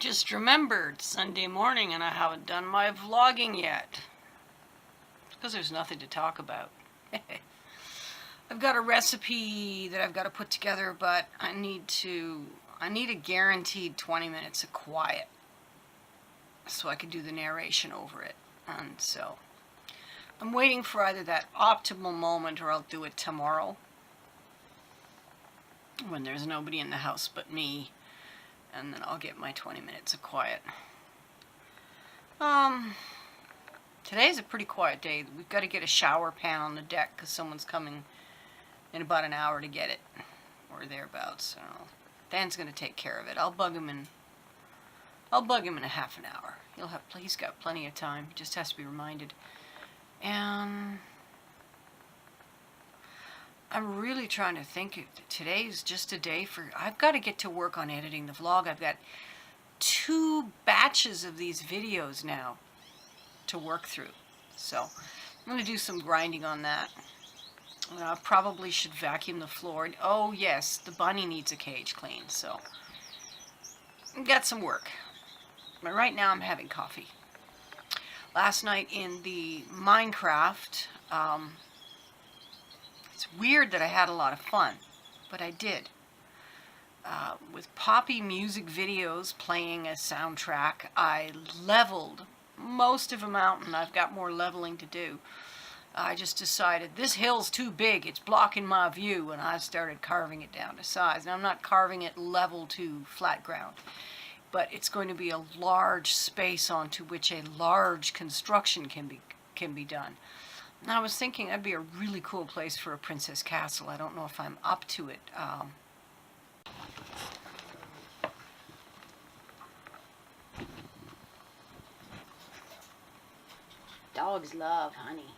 just remembered Sunday morning and I haven't done my vlogging yet. Because there's nothing to talk about. I've got a recipe that I've got to put together, but I need a guaranteed 20 minutes of quiet so I can do the narration over it. And so I'm waiting for either that optimal moment or I'll do it tomorrow when there's nobody in the house but me, and then I'll get my 20 minutes of quiet. Today's a pretty quiet day. We've got to get a shower pan on the deck because someone's coming in about an hour to get it, or thereabouts. So Dan's going to take care of it. I'll bug him in a half an hour. He's got plenty of time. He just has to be reminded. And I'm really trying to think. Today's just a day I've got to get to work on editing the vlog. I've got 2 batches of these videos now to work through. So I'm going to do some grinding on that. I probably should vacuum the floor. Oh yes, the bunny needs a cage cleaned. So I've got some work. But right now I'm having coffee. Last night in the Minecraft, it's weird that I had a lot of fun, but I did. With Poppy music videos playing a soundtrack, I leveled most of a mountain. I've got more leveling to do. I just decided this hill's too big, it's blocking my view, and I started carving it down to size. Now I'm not carving it level to flat ground, but it's going to be a large space onto which a large construction can be done. And I was thinking that'd be a really cool place for a princess castle. I don't know if I'm up to it. Dogs love honey.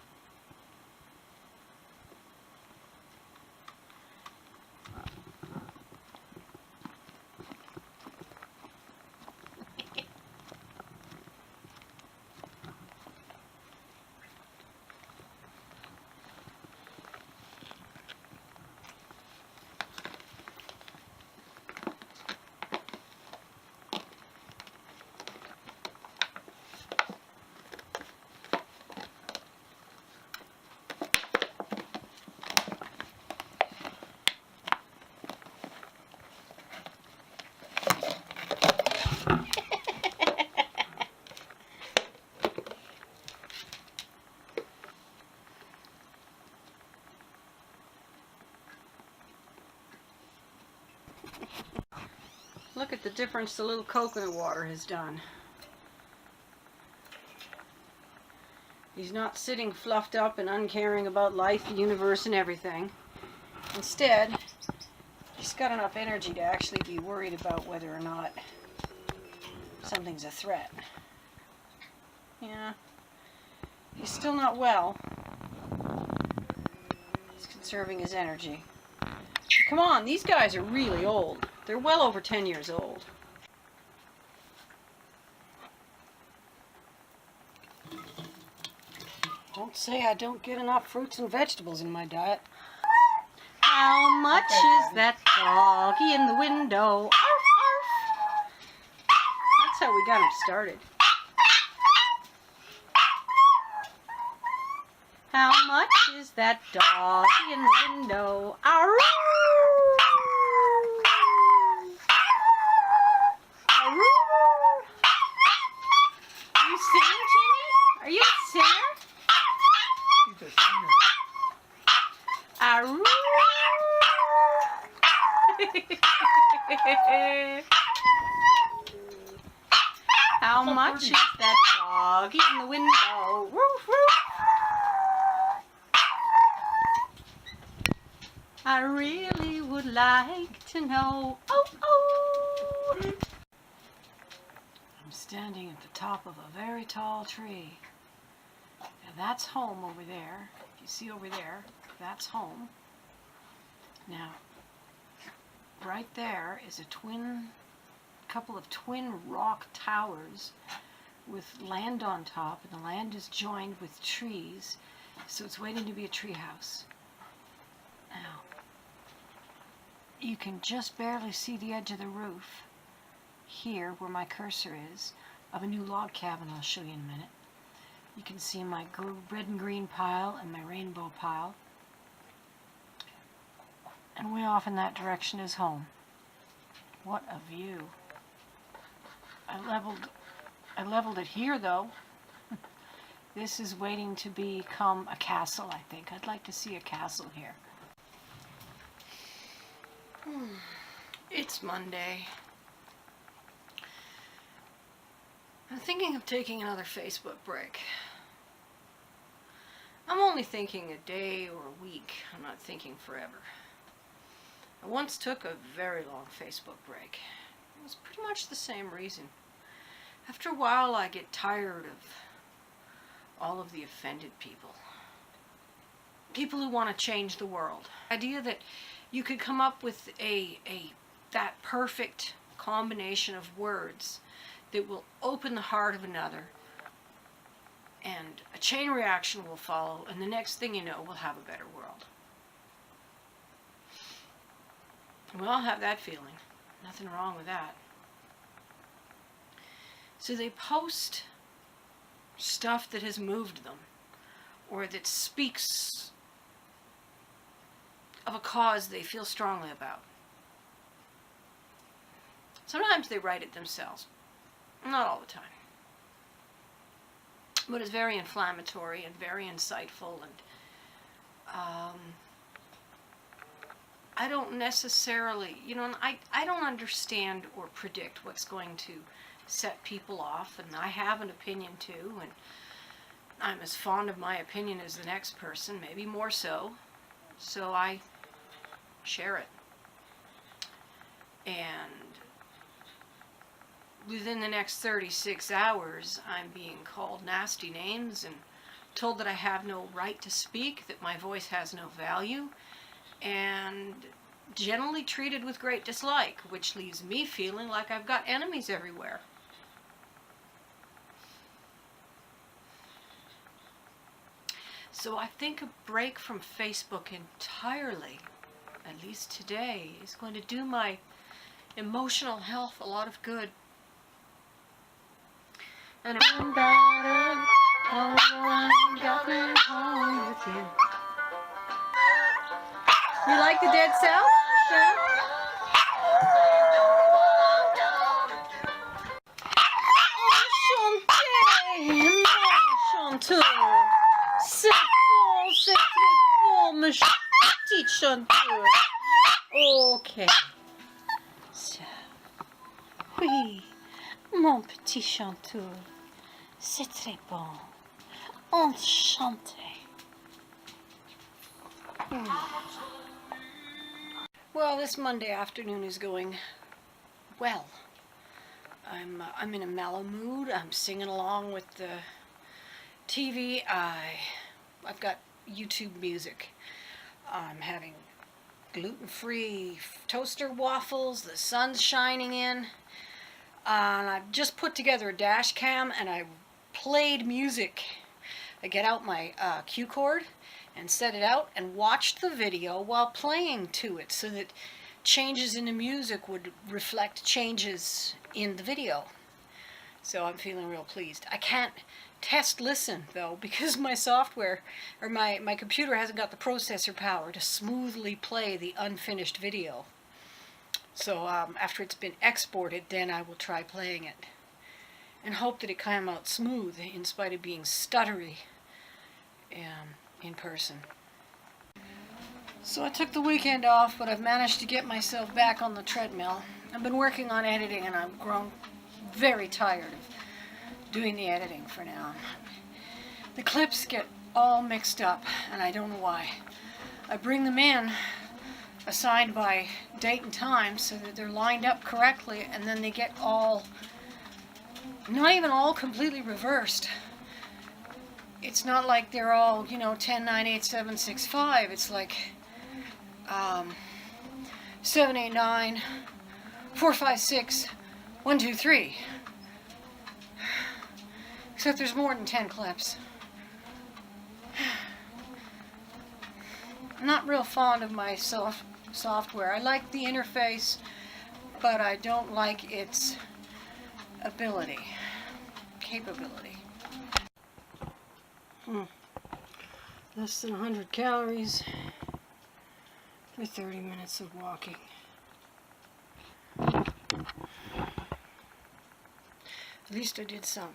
Look at the difference the little coconut water has done. He's not sitting fluffed up and uncaring about life, the universe, and everything. Instead, he's got enough energy to actually be worried about whether or not something's a threat. Yeah. He's still not well. He's conserving his energy. Come on, these guys are really old. They're well over 10 years old. Don't say I don't get enough fruits and vegetables in my diet. How much is that doggy in the window? Arf, arf. That's how we got him started. How much is that doggy in the window? Arf. Are you a singer? He's a singer. How much is that doggy in the window? Woof, woof. I really would like to know. Oh, oh. I'm standing at the top of a very tall tree. And that's home over there. If you see over there, that's home. Now, right there is a couple of twin rock towers with land on top, and the land is joined with trees, so it's waiting to be a tree house. Now, you can just barely see the edge of the roof, here where my cursor is of a new log cabin I'll show you in a minute. You can see my red and green pile and my rainbow pile. And way off in that direction is home. What a view. I leveled it here though. This is waiting to become a castle, I think. I'd like to see a castle here. It's Monday. I'm thinking of taking another Facebook break. I'm only thinking a day or a week. I'm not thinking forever. I once took a very long Facebook break. It was pretty much the same reason. After a while, I get tired of all of the offended people. People who want to change the world. The idea that you could come up with that perfect combination of words that will open the heart of another, and a chain reaction will follow, and the next thing you know, we'll have a better world. We all have that feeling. Nothing wrong with that. So they post stuff that has moved them, or that speaks of a cause they feel strongly about. Sometimes they write it themselves. Not all the time. But it's very inflammatory and very insightful, and I don't necessarily, I don't understand or predict what's going to set people off, and I have an opinion too, and I'm as fond of my opinion as the next person, maybe more so I share it. And within the next 36 hours, I'm being called nasty names and told that I have no right to speak, that my voice has no value, and generally treated with great dislike, which leaves me feeling like I've got enemies everywhere. So I think a break from Facebook entirely, at least today, is going to do my emotional health a lot of good. And I'm battered, got me home with you. You like the Dead South? Yeah. Chanteur, c'est très bon, mon petit chanteur. Ok. Ça. Oui, mon petit chanteur, c'est très bon. Enchanté. Well, this Monday afternoon is going well. I'm in a mellow mood. I'm singing along with the TV. I've got YouTube music. I'm having gluten-free toaster waffles. The sun's shining in. And I've just put together a dash cam and I played music. I get out my cue cord and set it out and watched the video while playing to it so that changes in the music would reflect changes in the video. So I'm feeling real pleased. I can't test listen though because my software or my computer hasn't got the processor power to smoothly play the unfinished video. So after it's been exported, then I will try playing it and hope that it come out smooth in spite of being stuttery in person. So I took the weekend off, but I've managed to get myself back on the treadmill. I've been working on editing and I've grown very tired of doing the editing for now. The clips get all mixed up and I don't know why. I bring them in assigned by date and time so that they're lined up correctly, and then they get all, not even all completely reversed. It's not like they're all, 10, 9, 8, 7, 6, 5. It's like 7, 8, 9, 4, 5, 6, 1, 2, 3. Except there's more than 10 clips. I'm not real fond of my software. I like the interface, but I don't like its ability, capability. Less than 100 calories for 30 minutes of walking. At least I did some.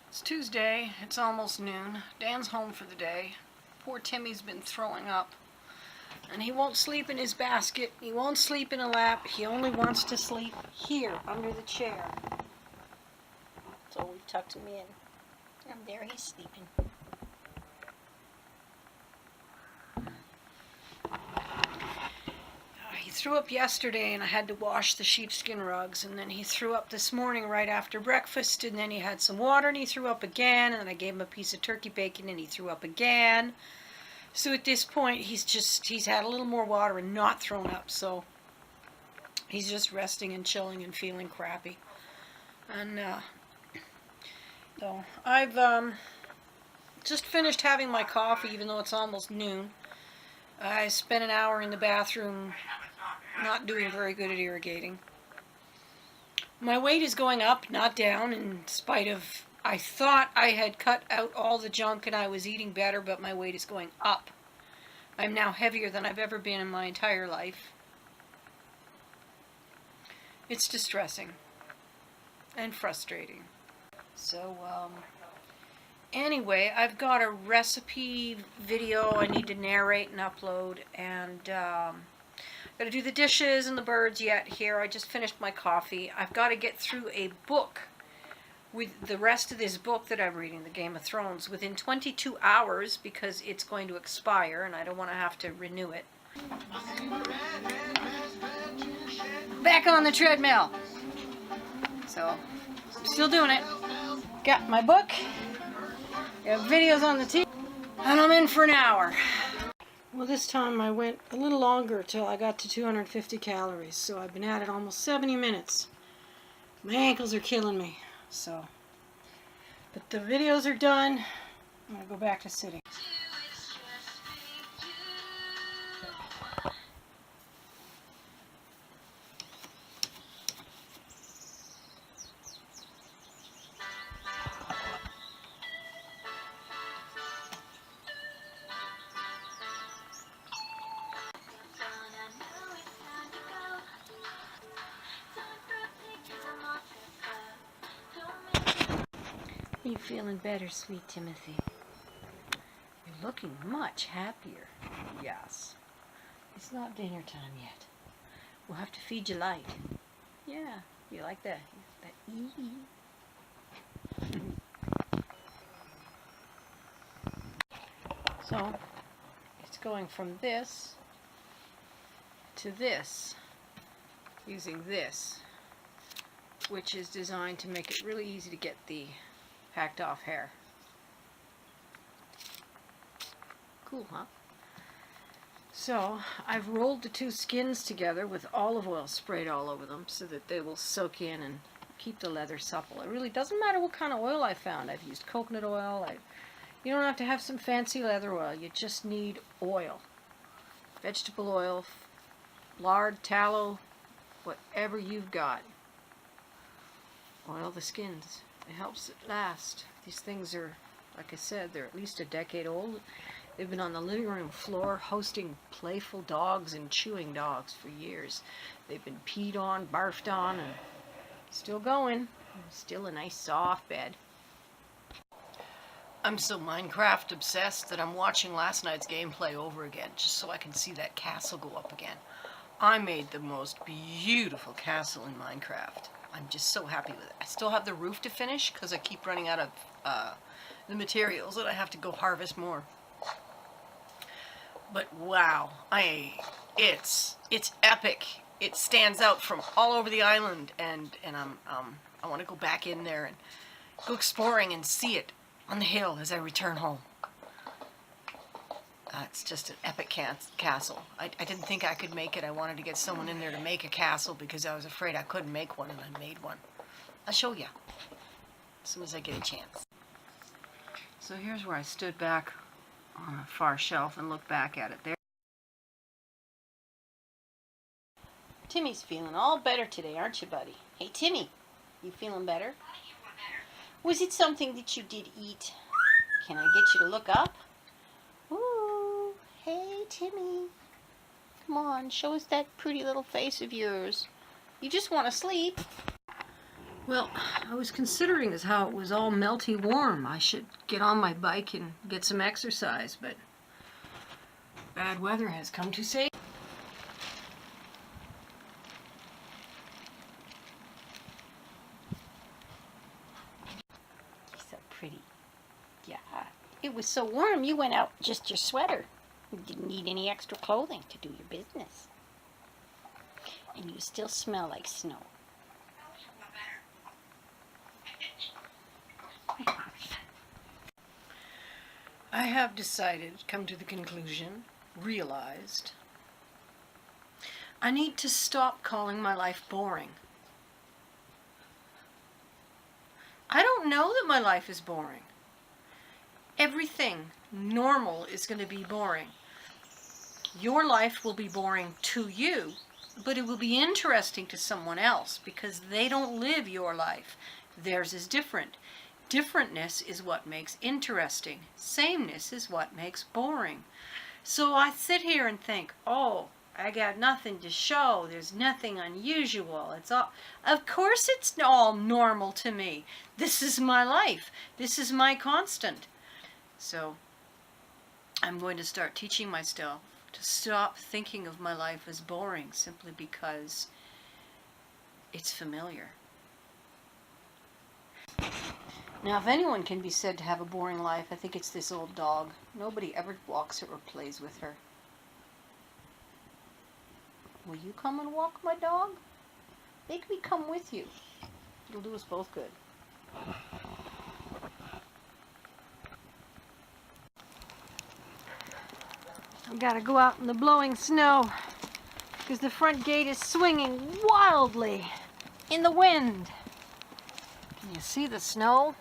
It's Tuesday, it's almost noon. Dan's home for the day. Poor Timmy's been throwing up. And he won't sleep in his basket. He won't sleep in a lap. He only wants to sleep here, under the chair. So we've tucked him in. And there he's sleeping. He threw up yesterday and I had to wash the sheepskin rugs, and then he threw up this morning right after breakfast, and then he had some water and he threw up again, and then I gave him a piece of turkey bacon and he threw up again. So at this point he's had a little more water and not thrown up, so he's just resting and chilling and feeling crappy. And so I've just finished having my coffee, even though it's almost noon. I spent an hour in the bathroom not doing very good at irrigating. My weight is going up, not down, in spite of, I thought I had cut out all the junk and I was eating better, but my weight is going up. I'm now heavier than I've ever been in my entire life. It's distressing and frustrating. So, anyway, I've got a recipe video I need to narrate and upload, and got to do the dishes and the birds yet here. I just finished my coffee. I've got to get through a book with the rest of this book that I'm reading, the Game of Thrones, within 22 hours because it's going to expire and I don't want to have to renew it. Back on the treadmill. So, still doing it. Got my book. Got videos on the TV. And I'm in for an hour. Well, this time I went a little longer till I got to 250 calories. So I've been at it almost 70 minutes. My ankles are killing me. So, but the videos are done. I'm going to go back to sitting. Are you feeling better, sweet Timothy? You're looking much happier. Yes. It's not dinner time yet. We'll have to feed you light. Yeah, you like that? That So, it's going from this to this, using this, which is designed to make it really easy to get the hacked off hair. Cool, huh? So, I've rolled the two skins together with olive oil sprayed all over them so that they will soak in and keep the leather supple. It really doesn't matter what kind of oil I found. I've used coconut oil. You don't have to have some fancy leather oil. You just need oil. Vegetable oil, lard, tallow, whatever you've got. Oil the skins. It helps it last. These things are, like I said, they're at least a decade old. They've been on the living room floor hosting playful dogs and chewing dogs for years. They've been peed on, barfed on, and still going. Still a nice soft bed. I'm so Minecraft obsessed that I'm watching last night's gameplay over again just so I can see that castle go up again. I made the most beautiful castle in Minecraft. I'm just so happy with it. I still have the roof to finish because I keep running out of the materials and I have to go harvest more. But wow, it's epic. It stands out from all over the island, and I want to go back in there and go exploring and see it on the hill as I return home. It's just an epic castle. I didn't think I could make it. I wanted to get someone in there to make a castle because I was afraid I couldn't make one, and I made one. I'll show you. as soon as I get a chance. So here's where I stood back on a far shelf and looked back at it there. Timmy's feeling all better today, aren't you, buddy? Hey, Timmy, you feeling better? Was it something that you did eat? Can I get you to look up? Ooh, hey, Timmy. Come on, show us that pretty little face of yours. You just want to sleep. Well, I was considering as how it was all melty warm. I should get on my bike and get some exercise, but bad weather has come to save. You're so pretty. Yeah, it was so warm you went out just your sweater. You didn't need any extra clothing to do your business. And you still smell like snow. I have decided, come to the conclusion, realized, I need to stop calling my life boring. I don't know that my life is boring. Everything normal is going to be boring. Your life will be boring to you, but it will be interesting to someone else because they don't live your life. Theirs is different. Differentness is what makes interesting. Sameness is what makes boring. So I sit here and think, oh, I got nothing to show. There's nothing unusual. It's all, of course it's all normal to me. This is my life. This is my constant. So I'm going to start teaching myself to stop thinking of my life as boring simply because it's familiar. Now, if anyone can be said to have a boring life, I think it's this old dog. Nobody ever walks her or plays with her. Will you come and walk my dog? Make me come with you. It'll do us both good. I've got to go out in the blowing snow because the front gate is swinging wildly in the wind. Can you see the snow?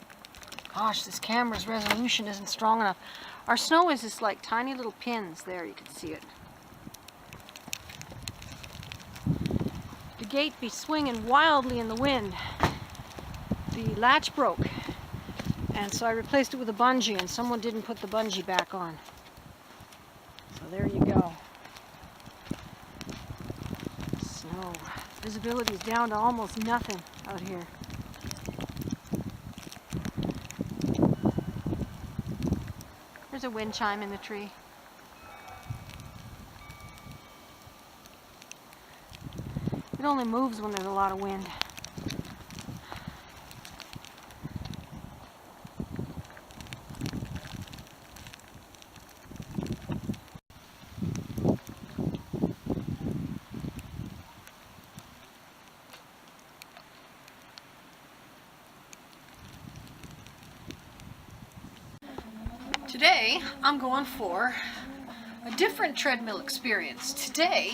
Gosh, this camera's resolution isn't strong enough. Our snow is just like tiny little pins. There, you can see it. The gate be swinging wildly in the wind. The latch broke, and so I replaced it with a bungee, and someone didn't put the bungee back on. So there you go. Snow. Visibility is down to almost nothing out here. There's a wind chime in the tree. It only moves when there's a lot of wind. Today, I'm going for a different treadmill experience. Today,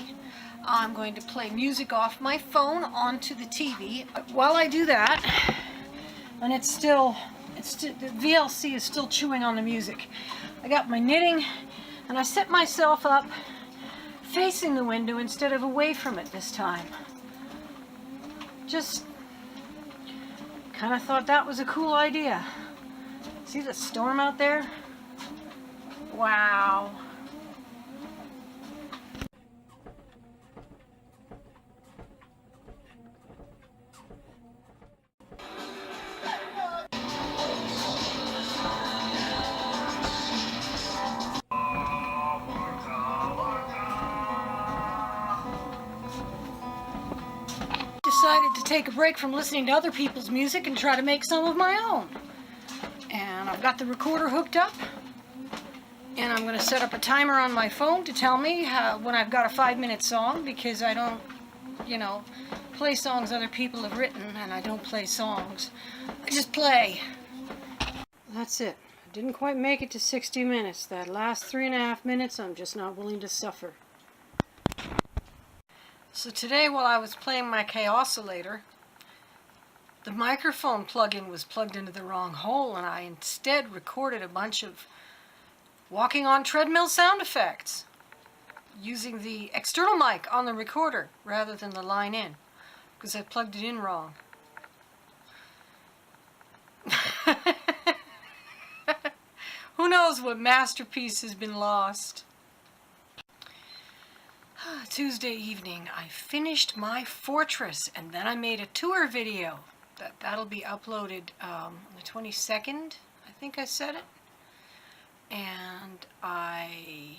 I'm going to play music off my phone onto the TV. While I do that, and the VLC is still chewing on the music. I got my knitting, and I set myself up facing the window instead of away from it this time. Just kind of thought that was a cool idea. See the storm out there? Wow. Decided to take a break from listening to other people's music and try to make some of my own. And I've got the recorder hooked up. And I'm going to set up a timer on my phone to tell me when I've got a 5-minute song, because I don't, play songs other people have written, and I don't play songs. I just play. That's it. I didn't quite make it to 60 minutes. That last 3.5 minutes, I'm just not willing to suffer. So today, while I was playing my K-oscillator, the microphone plug-in was plugged into the wrong hole, and I instead recorded a bunch of walking on treadmill sound effects using the external mic on the recorder rather than the line in, because I plugged it in wrong. Who knows what masterpiece has been lost? Tuesday evening, I finished my fortress, and then I made a tour video. That'll be uploaded on the 22nd, I think I said it. And I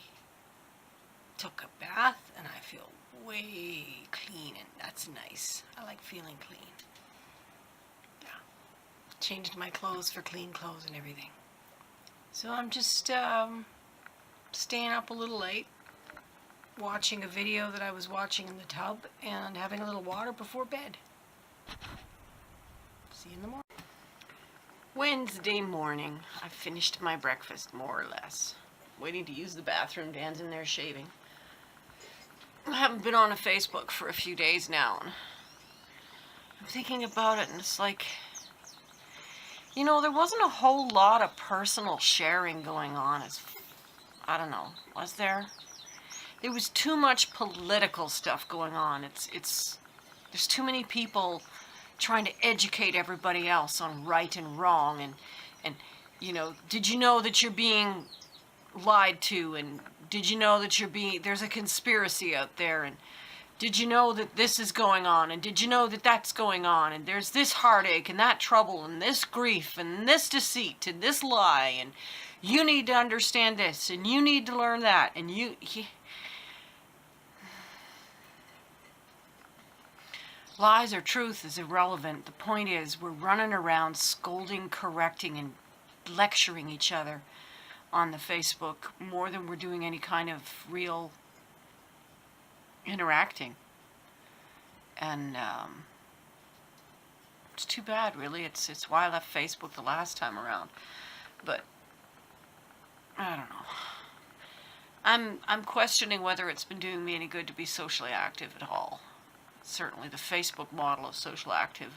took a bath, and I feel way clean, and that's nice. I like feeling clean. Yeah. Changed my clothes for clean clothes and everything. So I'm just staying up a little late, watching a video that I was watching in the tub, and having a little water before bed. See you in the morning. Wednesday morning, I finished my breakfast, more or less. Waiting to use the bathroom. Dan's in there shaving. I haven't been on a Facebook for a few days now, and I'm thinking about it, and it's like, you know, there wasn't a whole lot of personal sharing going on. I don't know, was there? There was too much political stuff going on. There's too many people trying to educate everybody else on right and wrong, and you know, did you know that you're being lied to, and did you know that there's a conspiracy out there, and did you know that this is going on, and did you know that that's going on, and there's this heartache and that trouble and this grief and this deceit and this lie, and you need to understand this and you need to learn that, and lies or truth is irrelevant. The point is, we're running around scolding, correcting, and lecturing each other on the Facebook more than we're doing any kind of real interacting. And it's too bad, really. It's why I left Facebook the last time around. But I don't know. I'm questioning whether it's been doing me any good to be socially active at all. Certainly the Facebook model of social active.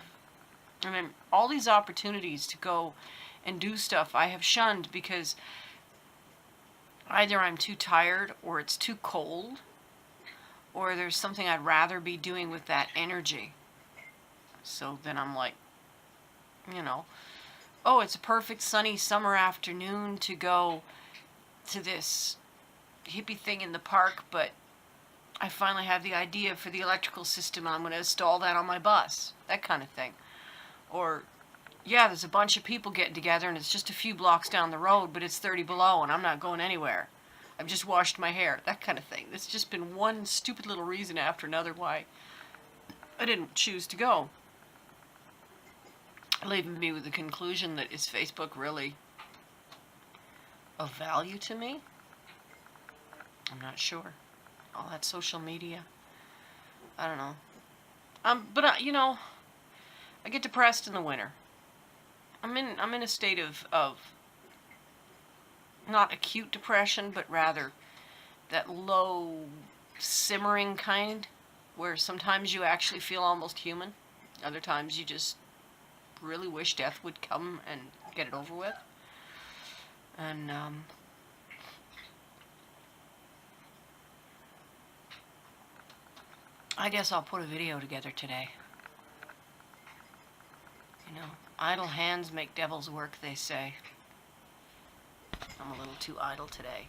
I mean, all these opportunities to go and do stuff I have shunned because either I'm too tired, or it's too cold, or there's something I'd rather be doing with that energy. So then I'm like, you know, oh, it's a perfect sunny summer afternoon to go to this hippie thing in the park, but I finally have the idea for the electrical system and I'm going to install that on my bus. That kind of thing. Or, yeah, there's a bunch of people getting together and it's just a few blocks down the road, but it's 30 below and I'm not going anywhere. I've just washed my hair. That kind of thing. It's just been one stupid little reason after another why I didn't choose to go. Leaving me with the conclusion that, is Facebook really of value to me? I'm not sure. All that social media. I don't know. But you know, I get depressed in the winter. I'm in a state of not acute depression, but rather that low simmering kind, where sometimes you actually feel almost human. Other times you just really wish death would come and get it over with. And I guess I'll put a video together today. You know, idle hands make devil's work, they say. I'm a little too idle today.